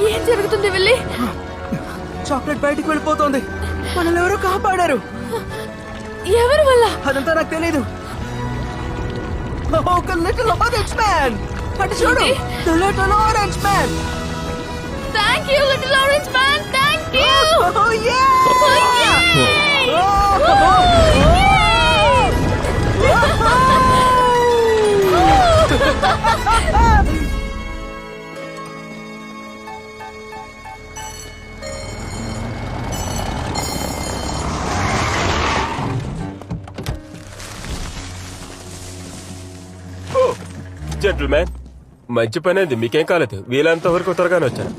ఏం జరుగుతుంది వెళ్ళి? చాక్లెట్ బయటికి వెళ్ళిపోతుంది. మనల్ని ఎవరో కాపాడారు. ఎవరి వల్ల? అదంతా నాకు తెలీదు. ఒక లిటిల్ ఆరెంజ్ మ్యాన్. అటు చూడు, the little orange man. Thank you little orange man, thank you. Oh yeah! Gentlemen, మంచి పని అయింది. మీకేం కాలేదు. వీలంత వరకు త్వరగానే వచ్చాను.